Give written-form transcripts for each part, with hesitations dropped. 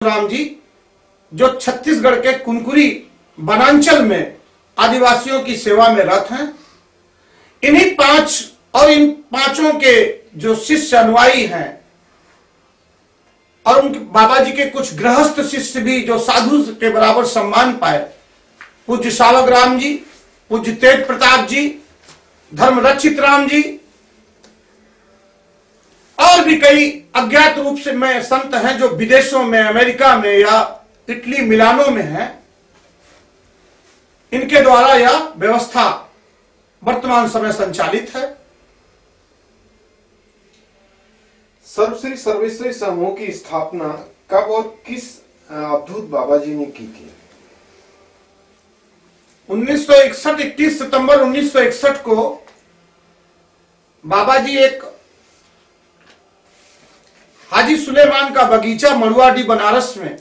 राम जी जो छत्तीसगढ़ के कुनकुरी वनांचल में आदिवासियों की सेवा में रत हैं। इन्हीं पांच और इन पांचों के जो शिष्य अनुयायी हैं और उनके बाबा जी के कुछ गृहस्थ शिष्य भी जो साधु के बराबर सम्मान पाए, पूज्य सावक जी, पूज्य तेज प्रताप जी, धर्मरक्षित राम जी और भी कई अज्ञात रूप से में संत हैं जो विदेशों में, अमेरिका में या इटली, मिलानो में हैं। इनके द्वारा यह व्यवस्था वर्तमान समय संचालित है। सर्वश्री सर्वेश्वरी समूह की स्थापना कब और किस अवधूत बाबा जी ने की थी? 1961 21 सितंबर 1961 को बाबा जी एक हाजी सुलेमान का बगीचा मड़ुआडी बनारस में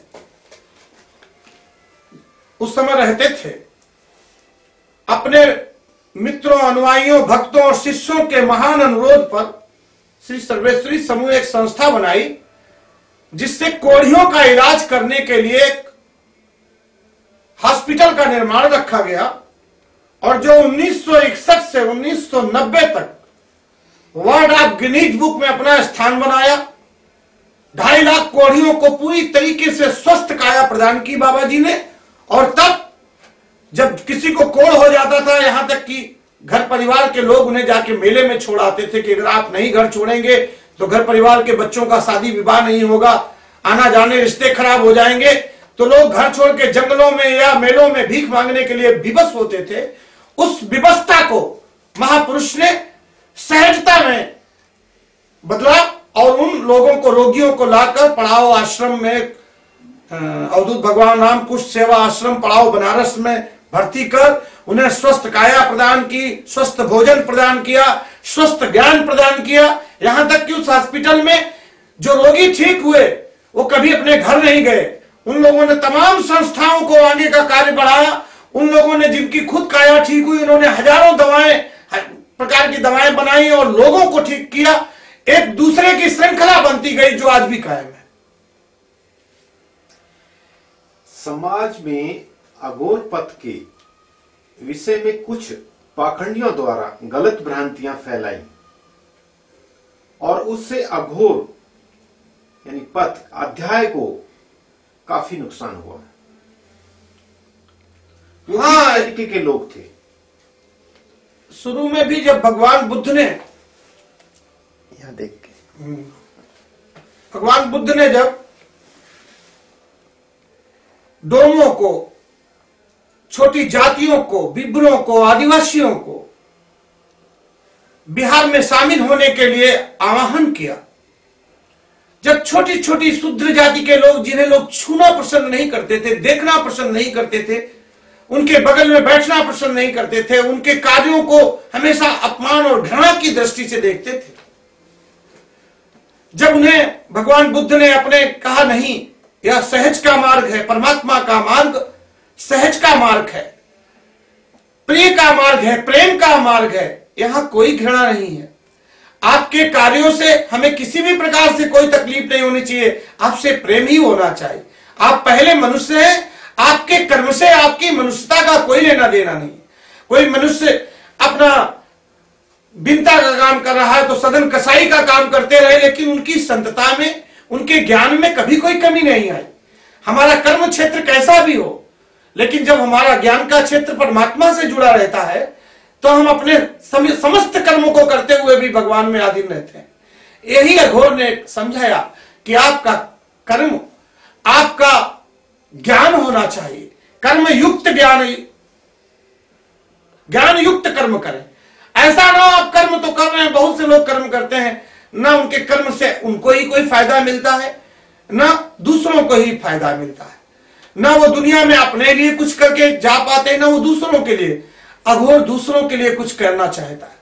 उस समय रहते थे। अपने मित्रों, अनुयायियों, भक्तों और शिष्यों के महान अनुरोध पर श्री सर्वेश्वरी समूह एक संस्था बनाई जिससे कोढ़ियों का इलाज करने के लिए एक हॉस्पिटल का निर्माण रखा गया और जो 1961 से 1990 तक वर्ल्ड ऑफ गिनीज बुक में अपना स्थान बनाया। 2.5 लाख कोढ़ियों को पूरी तरीके से स्वस्थ काया प्रदान की बाबा जी ने। और तब जब किसी को कोढ़ हो जाता था, यहां तक कि घर परिवार के लोग उन्हें जाके मेले में छोड़ आते थे कि अगर आप नहीं घर छोड़ेंगे तो घर परिवार के बच्चों का शादी विवाह नहीं होगा, आना जाने रिश्ते खराब हो जाएंगे। तो लोग घर छोड़ के जंगलों में या मेलों में भीख मांगने के लिए विवश होते थे। उस विवशता को महापुरुष ने सहजता में बदला और उन लोगों को, रोगियों को लाकर पड़ाव आश्रम में, अवधूत भगवान राम कुष्ठ सेवा आश्रम पड़ाव बनारस में भर्ती कर उन्हें स्वस्थ काया प्रदान की, स्वस्थ भोजन प्रदान किया, स्वस्थ ज्ञान प्रदान किया। यहां तक कि उस हॉस्पिटल में जो रोगी ठीक हुए वो कभी अपने घर नहीं गए। उन लोगों ने तमाम संस्थाओं को आगे का कार्य बढ़ाया। उन लोगों ने जिनकी खुद काया ठीक हुई, उन्होंने हजारों प्रकार की दवाएं बनाई और लोगों को ठीक किया। एक दूसरे की श्रृंखला बनती गई जो आज भी कायम है। समाज में अघोर पथ के विषय में कुछ पाखंडियों द्वारा गलत भ्रांतियां फैलाई और उससे अघोर यानी पथ अध्याय को काफी नुकसान हुआ। हाँ, तरीके के लोग थे। शुरू में भी जब भगवान बुद्ध ने, यहां देख के, भगवान बुद्ध ने जब डोमों को, छोटी जातियों को, बिब्रों को, आदिवासियों को बिहार में शामिल होने के लिए आह्वान किया, जब छोटी छोटी शूद्र जाति के लोग, जिन्हें लोग छूना पसंद नहीं करते थे, देखना पसंद नहीं करते थे, उनके बगल में बैठना पसंद नहीं करते थे, उनके कार्यों को हमेशा अपमान और घृणा की दृष्टि से देखते थे, जब उन्हें भगवान बुद्ध ने अपने कहा नहीं, यह सहज का मार्ग है, परमात्मा का मार्ग सहज का मार्ग है, प्रिय का मार्ग है, प्रेम का मार्ग है, यहां कोई घृणा नहीं है। आपके कार्यों से हमें किसी भी प्रकार से कोई तकलीफ नहीं होनी चाहिए, आपसे प्रेम ही होना चाहिए। आप पहले मनुष्य हैं, आपके कर्म से आपकी मनुष्यता का कोई लेना देना नहीं। कोई मनुष्य अपना बिनता का काम कर रहा है तो सदन कसाई का काम करते रहे, लेकिन उनकी संतता में, उनके ज्ञान में कभी कोई कमी नहीं आई। हमारा कर्म क्षेत्र कैसा भी हो, लेकिन जब हमारा ज्ञान का क्षेत्र परमात्मा से जुड़ा रहता है तो हम अपने समस्त कर्मों को करते हुए भी भगवान में अधीन रहते हैं। यही अघोर ने समझाया कि आपका कर्म, आपका ज्ञान होना चाहिए, कर्म युक्त ज्ञान युक्त कर्म करें। ऐसा ना हो आप कर्म तो कर रहे हैं, बहुत से लोग कर्म करते हैं, ना उनके कर्म से उनको ही कोई फायदा मिलता है, ना दूसरों को ही फायदा मिलता है, ना वो दुनिया में अपने लिए कुछ करके जा पाते, ना वो दूसरों के लिए। अघोर दूसरों के लिए कुछ करना चाहता है,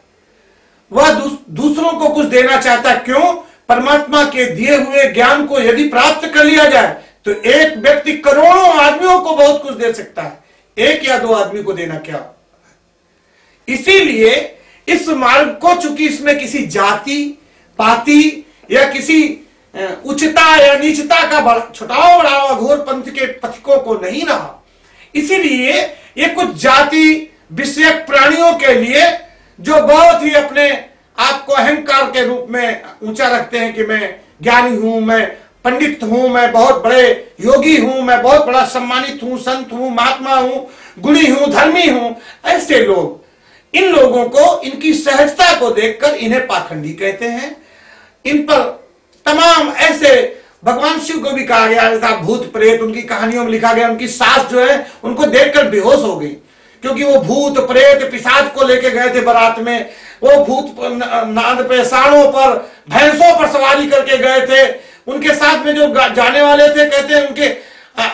वह दूसरों को कुछ देना चाहता है। क्यों? परमात्मा के दिए हुए ज्ञान को यदि प्राप्त कर लिया जाए तो एक व्यक्ति करोड़ों आदमियों को बहुत कुछ दे सकता है, एक या दो आदमी को देना क्या। इसीलिए इस मार्ग को, चूंकि इसमें किसी जाति, पाति या किसी उच्चता या नीचता का छुटाव बढ़ाव अघोर पंथ के पथिकों को नहीं रहा। इसीलिए ये कुछ जाति विषयक प्राणियों के लिए जो बहुत ही अपने आप को अहंकार के रूप में ऊंचा रखते हैं कि मैं ज्ञानी हूं, मैं पंडित हूं, मैं बहुत बड़े योगी हूं, मैं बहुत बड़ा सम्मानित हूं, संत हूं, महात्मा हूं, गुणी हूं, धर्मी हूं, ऐसे लोग, इन लोगों को इनकी सहजता को देखकर इन्हें पाखंडी कहते हैं। इन पर तमाम ऐसे भगवान शिव को भी कहा गया, जैसा भूत प्रेत उनकी कहानियों में लिखा गया, उनकी सास जो है उनको देखकर बेहोश हो गई, क्योंकि वो भूत प्रेत पिशाच को लेके गए थे बारात में। वो भूत नाद पे, साड़ों पर, भैंसों पर सवारी करके गए थे। उनके साथ में जो जाने वाले थे, कहते हैं उनके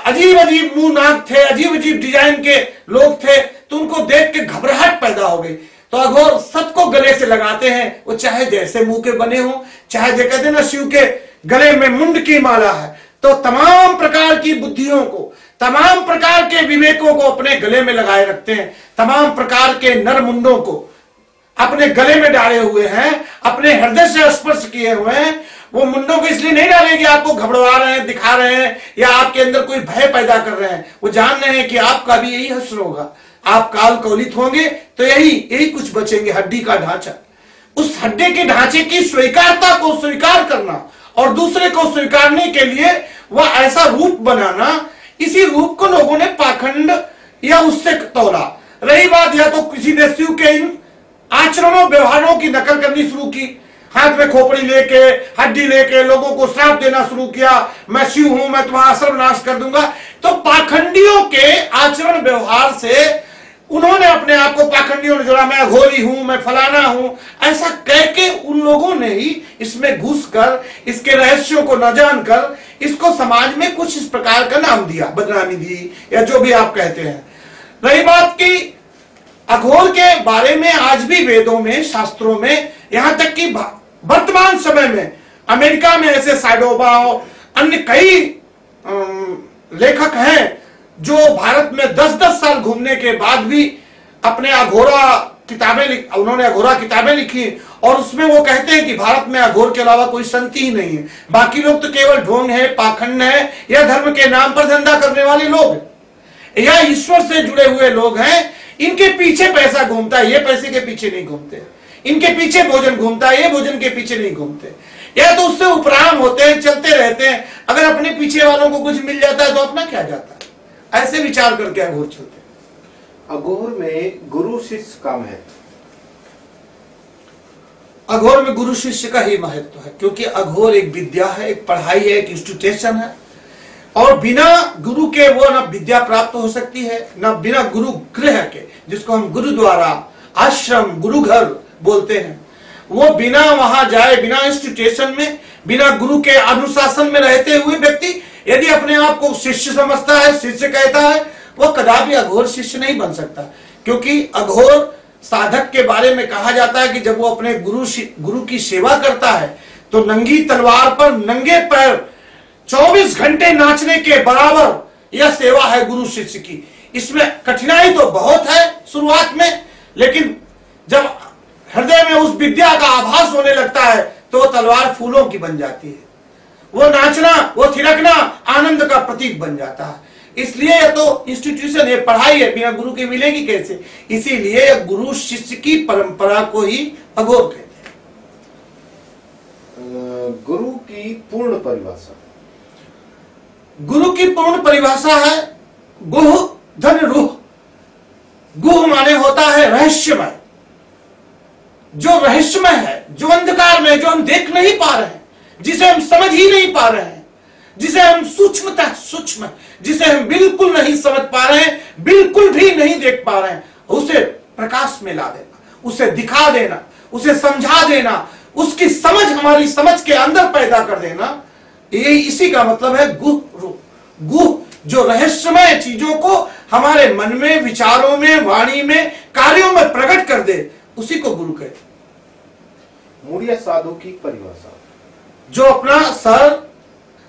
अजीब अजीब मुंह नाक थे, अजीब अजीब डिजाइन के लोग थे, तो उनको देख के घबराहट पैदा हो गई। तो अघोर सबको गले से लगाते हैं, वो चाहे जैसे मुंह के बने हो, चाहे जो कहते हैं ना शिव के गले में मुंड की माला है, तो तमाम प्रकार की बुद्धियों को, तमाम प्रकार के विवेकों को अपने गले में लगाए रखते हैं, तमाम प्रकार के नर मुंडों को अपने गले में डाले हुए हैं, अपने हृदय से स्पर्श किए हुए हैं। वो मुंडों को इसलिए नहीं डाले कि आपको घबरा रहे हैं, दिखा रहे हैं, या आपके अंदर कोई भय पैदा कर रहे हैं। वो जान रहे हैं कि आपका भी यही हश्र होगा, आप काल कौलित होंगे, तो यही कुछ बचेंगे, हड्डी का ढांचा। उस हड्डी के ढांचे की स्वीकारता को स्वीकार करना और दूसरे को स्वीकारने के लिए वह ऐसा रूप बनाना, इसी रूप को लोगों ने पाखंड या उससे तोला। रही बात, या तो किसी ने शिव के इन आचरणों व्यवहारों की नकल करनी शुरू की, हाथ में खोपड़ी लेके, हड्डी लेके लोगों को श्राप देना शुरू किया, मैं शिव हूं, मैं तुम्हारा सर्वनाश कर दूंगा। तो पाखंडियों के आचरण व्यवहार से उन्होंने अपने आप को पाखंडियों ने जोड़ा, मैं अघोरी हूं, मैं फलाना हूं, ऐसा कह के उन लोगों ने ही इसमें घुसकर, इसके रहस्यों को न जानकर, इसको समाज में कुछ इस प्रकार का नाम दिया, बदनामी दी, या जो भी आप कहते हैं। रही बात की अघोर के बारे में आज भी वेदों में, शास्त्रों में, यहां तक कि वर्तमान समय में अमेरिका में ऐसे साइडोबा और अन्य कई लेखक हैं जो भारत में 10-10 साल घूमने के बाद भी अपने अघोरा किताबें उन्होंने अघोरा किताबें लिखी, और उसमें वो कहते हैं कि भारत में अघोर के अलावा कोई संत ही नहीं है, बाकी लोग तो केवल ढोंग है, पाखंड है, या धर्म के नाम पर धंधा करने वाले लोग हैं, या ईश्वर से जुड़े हुए लोग हैं। इनके पीछे पैसा घूमता है, ये पैसे के पीछे नहीं घूमते। इनके पीछे भोजन घूमता है, ये भोजन के पीछे नहीं घूमते, या तो उससे उपराम होते हैं, चलते रहते हैं। अगर अपने पीछे वालों को कुछ मिल जाता है तो अपना क्या जाता है, ऐसे विचार करके अघोर चलते हैं। अघोर में गुरु शिष्य का महत्व, अघोर में गुरु शिष्य का ही महत्व है, क्योंकि अघोर एक विद्या है, एक पढ़ाई है, एक इंस्टीट्यूशन है, और बिना गुरु के वो न विद्या प्राप्त हो सकती है, न बिना गुरु गृह के, जिसको हम गुरुद्वारा, आश्रम, गुरु घर बोलते हैं, वो बिना वहां जाए, बिना इंस्टीट्यूशन में, बिना गुरु के अनुशासन में रहते हुए व्यक्ति यदि अपने आप को शिष्य समझता है, शिष्य कहता है, वो कदापि अघोर शिष्य नहीं बन सकता। क्योंकि अघोर साधक के बारे में कहा जाता है कि जब वो अपने गुरु की सेवा करता है तो नंगी तलवार पर नंगे पैर 24 घंटे नाचने के बराबर यह सेवा है गुरु शिष्य की। इसमें कठिनाई तो बहुत है शुरुआत में, लेकिन जब हृदय में उस विद्या का आभास होने लगता है तो तलवार फूलों की बन जाती है, वो नाचना, वो थिरकना आनंद का प्रतीक बन जाता है। इसलिए यह तो इंस्टीट्यूशन है, पढ़ाई है, बिना गुरु के मिलेगी कैसे? इसीलिए गुरु शिष्य की परंपरा को ही अघोर कहते हैं। गुरु की पूर्ण परिभाषा, गुरु की पूर्ण परिभाषा है गुह धन रूह। गुह माने होता है रहस्यमय, जो रहस्यमय है, जो अंधकार में, जो हम देख नहीं पा रहे हैं, जिसे हम समझ ही नहीं पा रहे हैं, जिसे हम सूक्ष्म, जिसे हम बिल्कुल नहीं समझ पा रहे हैं, बिल्कुल भी नहीं देख पा रहे हैं, उसे प्रकाश में ला देना, उसे दिखा देना, उसे समझा देना, उसकी समझ हमारी समझ के अंदर पैदा कर देना, ये इसी का मतलब है गुह। गुह जो रहस्यमय चीजों को हमारे मन में, विचारों में, वाणी में, कार्यों में प्रकट कर दे, उसी को गुरु कहते हैं। मूढ़िया साधु की परिभाषा, जो अपना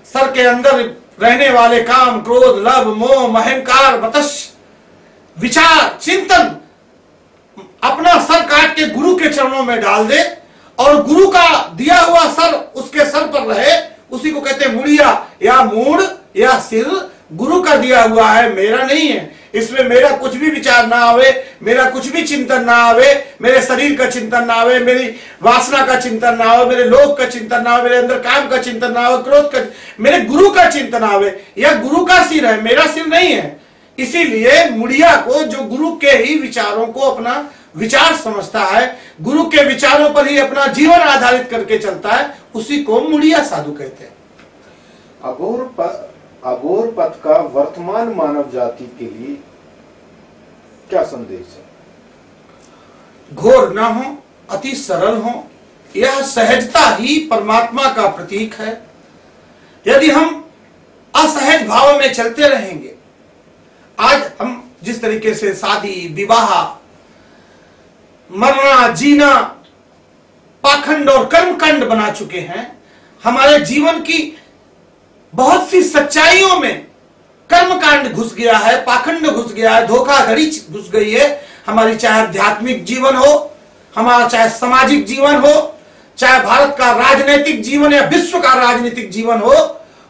सर के अंदर रहने वाले काम, क्रोध, लव, मोह, अहंकार, मत्स्य विचार, चिंतन, अपना सर काट के गुरु के चरणों में डाल दे और गुरु का दिया हुआ सर उसके सर पर रहे, उसी को कहते हैं मुड़िया या मूड या सिर गुरु का दिया हुआ है, मेरा नहीं है। इसमें मेरा कुछ भी विचार ना आवे, मेरा कुछ भी चिंतन ना आवे, मेरे शरीर का चिंतन ना आवे, मेरी वासना का चिंतन ना आवे, मेरे लोभ का चिंतन ना आवे, मेरे अंदर काम का चिंतन ना आवे, क्रोध का, मेरे गुरु का चिंतन आवे। यह गुरु का सिर है, मेरा सिर नहीं है। इसीलिए मुड़िया को, जो गुरु के ही विचारों को अपना विचार समझता है, गुरु के विचारों पर ही अपना जीवन आधारित करके चलता है, उसी को मुड़िया साधु कहते हैं। अघोर पथ का वर्तमान मानव जाति के लिए क्या संदेश है? घोर ना हो, अति सरल हो, यह सहजता ही परमात्मा का प्रतीक है। यदि हम असहज भाव में चलते रहेंगे, आज हम जिस तरीके से शादी विवाह, मरना जीना, पाखंड और कर्मकांड बना चुके हैं, हमारे जीवन की बहुत सी सच्चाइयों में कर्मकांड घुस गया है, पाखंड घुस गया है, धोखाधड़ी घुस गई है। हमारी चाहे आध्यात्मिक जीवन हो, हमारा चाहे सामाजिक जीवन हो, चाहे भारत का राजनीतिक जीवन या विश्व का राजनीतिक जीवन हो,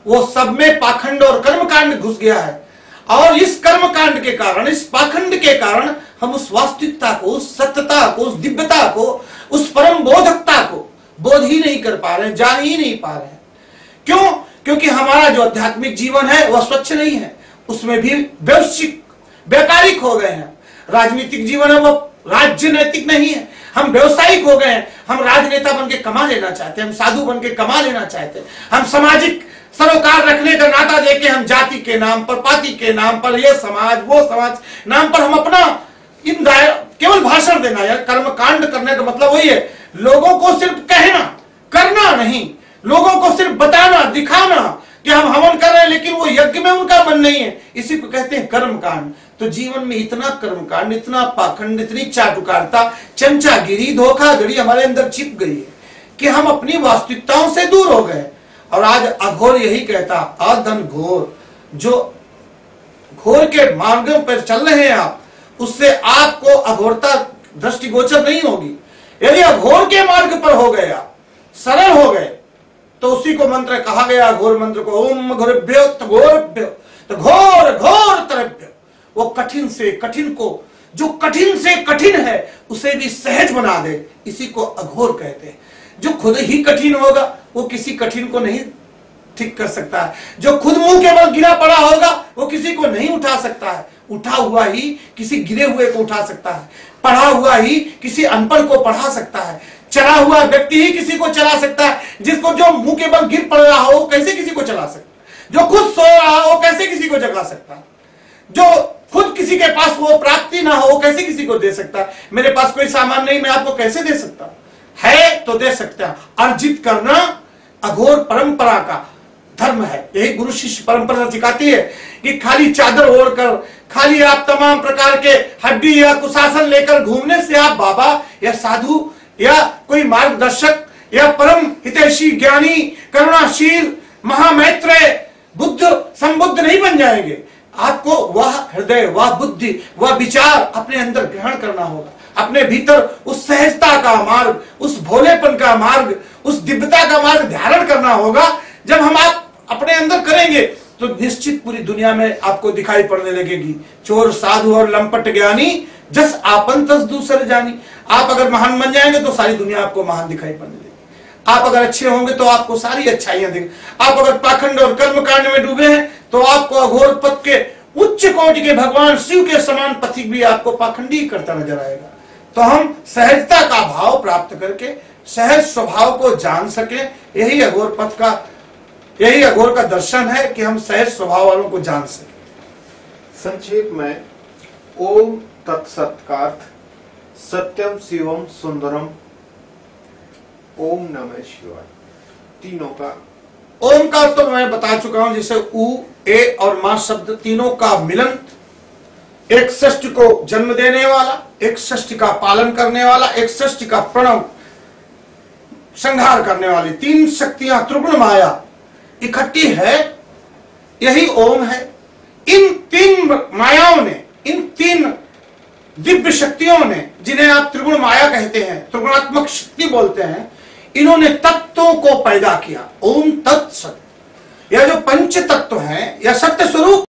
वो सब में पाखंड और कर्मकांड घुस गया है। और इस कर्मकांड के कारण, इस पाखंड के कारण हम उस वास्तविकता को, उस सत्यता को, उस दिव्यता को, उस परम बोधकता को बोध ही नहीं कर पा रहे हैं, जान ही नहीं पा रहे हैं। क्यों? क्योंकि हमारा जो आध्यात्मिक जीवन है वह स्वच्छ नहीं है, उसमें भी व्यापारिक हो गए हैं। राजनीतिक जीवन है वो राजनैतिक नहीं है, हम व्यवसायिक हो गए हैं। हम राजनेता बन के कमा लेना चाहते हैं, हम साधु बन के कमा लेना चाहते हैं, हम सामाजिक सरोकार रखने का नाता देके हम जाति के नाम पर, पाति के नाम पर, ये समाज वो समाज नाम पर हम अपना इन केवल भाषण देना। यार कर्मकांड करने का मतलब वही है, लोगों को सिर्फ कहना, करना नहीं, लोगों को सिर्फ बताना, दिखाना कि हम हवन कर रहे हैं, लेकिन वो यज्ञ में उनका मन नहीं है, इसी को कहते हैं कर्मकांड। तो जीवन में इतना कर्मकांड, इतना पाखंड, इतनी चाटुकारिता, चमचागिरी, धोखाधड़ी हमारे अंदर छिप गई है कि हम अपनी वास्तविकताओं से दूर हो गए। और आज अघोर यही कहता, अधन घोर, जो घोर के मार्गों पर चल रहे हैं आप, उससे आपको अघोरता दृष्टिगोचर नहीं होगी। यदि अघोर के मार्ग पर हो गए आप, सरल हो गए, तो उसी को मंत्र कहा गया, घोर मंत्र को, ओम घोरभ्यो घोरभ्यो, तो घोर घोर तरभ्यो। वो कठिन से कठिन को, जो कठिन से कठिन है, उसे भी सहज बना दे, इसी को अघोर कहते हैं। जो खुद ही कठिन होगा वो किसी कठिन को नहीं ठीक कर सकता है। जो खुद मुंह के बल गिरा पड़ा होगा वो किसी को नहीं उठा सकता है। उठा हुआ ही किसी गिरे हुए को उठा सकता है, पढ़ा हुआ ही किसी अनपढ़ को पढ़ा सकता है, चला हुआ व्यक्ति ही किसी को चला सकता है। जिसको जो मुंह के बल गिर पड़ रहा हो कैसे किसी को चला सकता है, जो खुद सो रहा हो कैसे किसी को जगा सकता है, जो खुद किसी के पास वो प्राप्ति ना हो कैसे किसी को दे सकता है। मेरे पास कोई सामान नहीं, मैं आपको कैसे दे सकता हूं? है तो दे सकते हैं। अर्जित करना अघोर परंपरा का धर्म है। यही गुरु शिष्य परंपरा सिखाती है कि खाली चादर ओढ़कर, खाली आप तमाम प्रकार के हड्डी या कुशासन लेकर घूमने से आप बाबा या साधु या कोई मार्गदर्शक या परम हितैषी, ज्ञानी, करुणाशील, महामैत्रेय, बुद्ध, संबुद्ध नहीं बन जाएंगे। आपको वह हृदय, वह बुद्धि, वह विचार अपने अंदर ग्रहण करना होगा। अपने भीतर उस सहजता का मार्ग, उस भोलेपन का मार्ग, उस दिव्यता का मार्ग धारण करना होगा। जब हम आप अपने अंदर करेंगे तो निश्चित पूरी दुनिया में आपको दिखाई पड़ने लगेगी। चोर साधु और लंपट ज्ञानी, जस आपन तस दूसरे जानी। आप अगर महान बन जाएंगे तो सारी दुनिया आपको महान दिखाई पड़ने लगेगी। आप अगर अच्छे होंगे तो आपको सारी अच्छाइयां देंगे। आप अगर पाखंड और कर्मकांड में डूबे हैं तो आपको अघोर पथ के उच्च कोटि के भगवान शिव के समान पथिक भी आपको पाखंडी करता नजर आएगा। तो हम सहजता का भाव प्राप्त करके सहज स्वभाव को जान सके, यही अघोर पथ का, यही अघोर का दर्शन है कि हम सहज स्वभाव वालों को जान सके। संक्षेप में ओम तत्सत का अर्थ सत्यम शिवम सुंदरम ओम नमः शिवाय, तीनों का ओम का तो मैं बता चुका हूं, जैसे उ, ए और मां शब्द तीनों का मिलन, एक सृष्टि को जन्म देने वाला, एक सृष्टि का पालन करने वाला, एक सृष्टि का प्रणव संहार करने वाली तीन शक्तियां त्रिगुण माया इकट्ठी है, यही ओम है। इन तीन मायाओं ने, इन तीन दिव्य शक्तियों ने, जिन्हें आप त्रिगुण माया कहते हैं, त्रिगुणात्मक शक्ति बोलते हैं, इन्होंने तत्वों को पैदा किया। ओम तत्सत। यह जो पंच तत्व है, यह सत्य स्वरूप